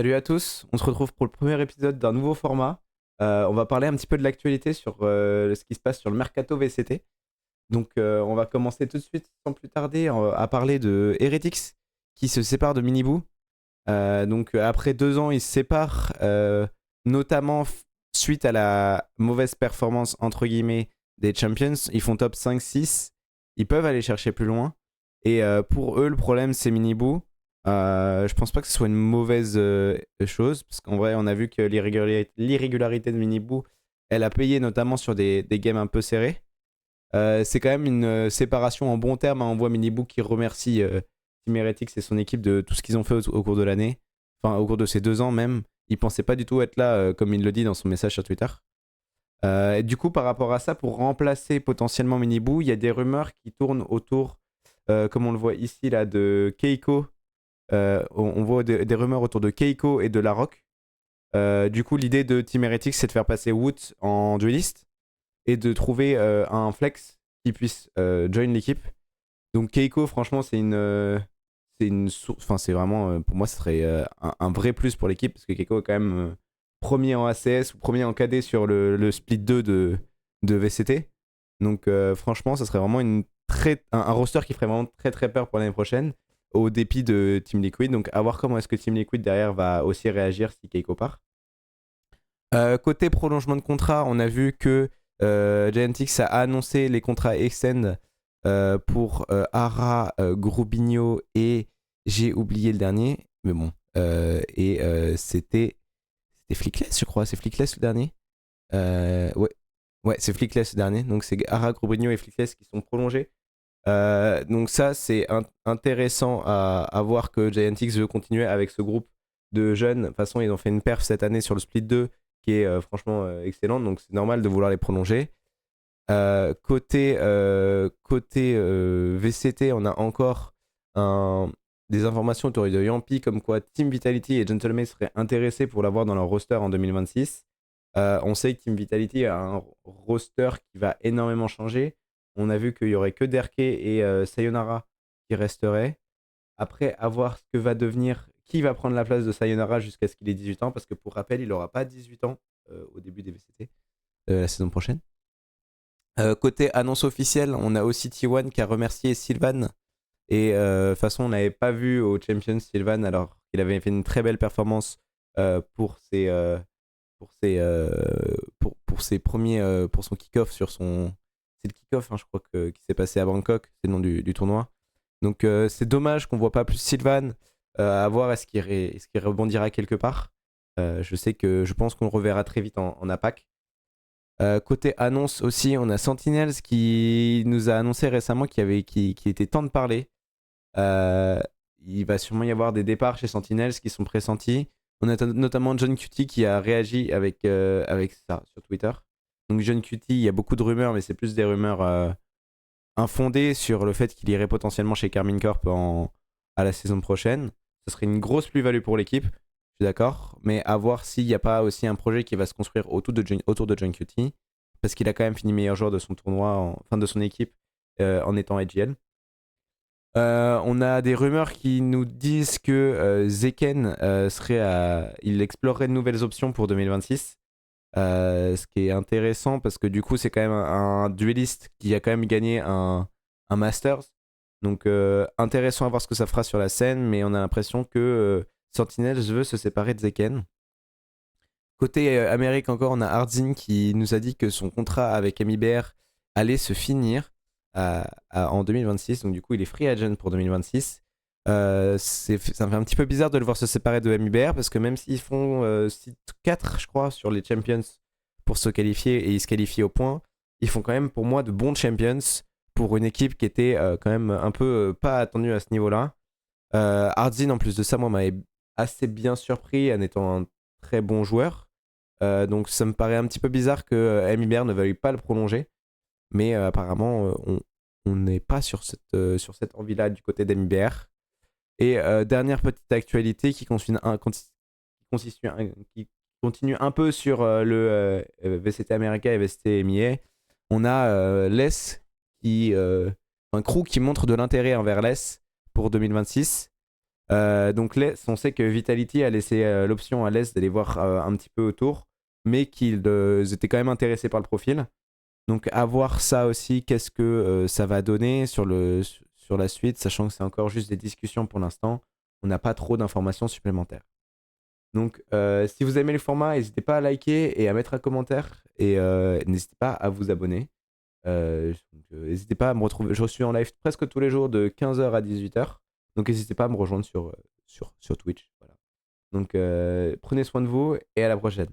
Salut à tous, on se retrouve pour le premier épisode d'un nouveau format. On va parler un petit peu de l'actualité sur ce qui se passe sur le Mercato VCT. Donc on va commencer tout de suite sans plus tarder à parler de Heretics qui se sépare de Miniboo. Après 2 ans, ils se séparent, notamment suite à la mauvaise performance entre guillemets des Champions. Ils font top 5-6, ils peuvent aller chercher plus loin. Et pour eux, le problème c'est Miniboo. Je pense pas que ce soit une mauvaise chose, parce qu'en vrai, on a vu que l'irrégularité de Miniboo, elle a payé notamment sur des games un peu serrés. C'est quand même une séparation en bon terme, hein. On voit Miniboo qui remercie Team Heretics et son équipe de tout ce qu'ils ont fait au cours de l'année, enfin au cours de ces 2 ans même. Il pensait pas du tout être là, comme il le dit dans son message sur Twitter. Et du coup, par rapport à ça, pour remplacer potentiellement Miniboo, il y a des rumeurs qui tournent autour, comme on le voit ici, là, de Keiko. On voit des rumeurs autour de Keiko et de La Rock. Du coup, l'idée de Team Heretics, c'est de faire passer Wood en dueliste et de trouver un flex qui puisse join l'équipe. Donc Keiko, franchement, enfin, c'est vraiment, pour moi, ce serait un vrai plus pour l'équipe, parce que Keiko est quand même premier en ACS ou premier en KD sur le split 2 de VCT. Donc franchement, ça serait vraiment un roster qui ferait vraiment très très peur pour l'année prochaine, au dépit de Team Liquid. Donc à voir comment est-ce que Team Liquid derrière va aussi réagir si Keiko part. Côté prolongement de contrat, on a vu que Giantix a annoncé les contrats extend pour Ara, Grubinho et j'ai oublié le dernier, mais bon. C'était Flickless, je crois. C'est Flickless le dernier. Ouais, ouais, c'est Flickless le dernier. Donc c'est Ara, Grubinho et Flickless qui sont prolongés. Donc ça, c'est intéressant à voir que Giantix veut continuer avec ce groupe de jeunes. De toute façon, ils ont fait une perf cette année sur le split 2 qui est franchement excellente, donc c'est normal de vouloir les prolonger. Côté VCT, on a encore des informations autour de Yampi comme quoi Team Vitality et Gentleman seraient intéressés pour l'avoir dans leur roster en 2026. On sait que Team Vitality a un roster qui va énormément changer. On a vu qu'il y aurait que Derke et Sayonara qui resteraient. Après, à voir ce que va devenir, qui va prendre la place de Sayonara jusqu'à ce qu'il ait 18 ans, parce que pour rappel, il n'aura pas 18 ans au début des VCT la saison prochaine. Côté annonce officielle, on a aussi T1 qui a remercié Sylvan. Et de toute façon, on n'avait pas vu au Champions Sylvan alors qu'il avait fait une très belle performance pour ses premiers pour son kick-off sur son. C'est le kick-off, hein, je crois, qui s'est passé à Bangkok, c'est le nom du tournoi. Donc c'est dommage qu'on voit pas plus Sylvan. À voir est-ce qu'il rebondira quelque part. Je pense qu'on le reverra très vite en APAC. Côté annonce aussi, on a Sentinels qui nous a annoncé récemment qu'il était temps de parler. Il va sûrement y avoir des départs chez Sentinels qui sont pressentis. On a notamment John Cutie qui a réagi avec ça sur Twitter. Donc John Cutie, il y a beaucoup de rumeurs, mais c'est plus des rumeurs infondées sur le fait qu'il irait potentiellement chez Carmine Corp à la saison prochaine. Ce serait une grosse plus-value pour l'équipe, je suis d'accord. Mais à voir s'il n'y a pas aussi un projet qui va se construire autour de John Cutie. Parce qu'il a quand même fini meilleur joueur de son tournoi, enfin de son équipe, en étant AGL. On a des rumeurs qui nous disent que Zeken il explorerait de nouvelles options pour 2026. Ce qui est intéressant parce que du coup c'est quand même un dueliste qui a quand même gagné un Masters. Donc intéressant à voir ce que ça fera sur la scène, mais on a l'impression que Sentinels veut se séparer de Zeken. Côté Amérique encore, on a Hardzin qui nous a dit que son contrat avec MIBR allait se finir en 2026. Donc du coup, il est free agent pour 2026. Ça me fait un petit peu bizarre de le voir se séparer de MIBR parce que même s'ils font 4, je crois, sur les Champions pour se qualifier et ils se qualifient au point, ils font quand même pour moi de bons Champions pour une équipe qui était quand même un peu pas attendue à ce niveau-là. Hardzin, en plus de ça, moi, m'avait assez bien surpris en étant un très bon joueur. Donc ça me paraît un petit peu bizarre que MIBR ne veuille pas le prolonger. Mais apparemment, on n'est pas sur cette envie-là du côté d'MIBR. Et dernière petite actualité qui continue un peu sur le VCT America et VCT MIA. On a un crew qui montre de l'intérêt envers LES pour 2026. Donc on sait que Vitality a laissé l'option à l'Est d'aller voir un petit peu autour, mais qu'ils étaient quand même intéressés par le profil. Donc à voir ça aussi, qu'est-ce que ça va donner sur la suite, sachant que c'est encore juste des discussions pour l'instant. On n'a pas trop d'informations supplémentaires. Donc si vous aimez le format, n'hésitez pas à liker et à mettre un commentaire. Et n'hésitez pas à vous abonner. N'hésitez pas à me retrouver. Je suis en live presque tous les jours de 15h à 18h. Donc n'hésitez pas à me rejoindre sur Twitch. Voilà. Donc prenez soin de vous et à la prochaine.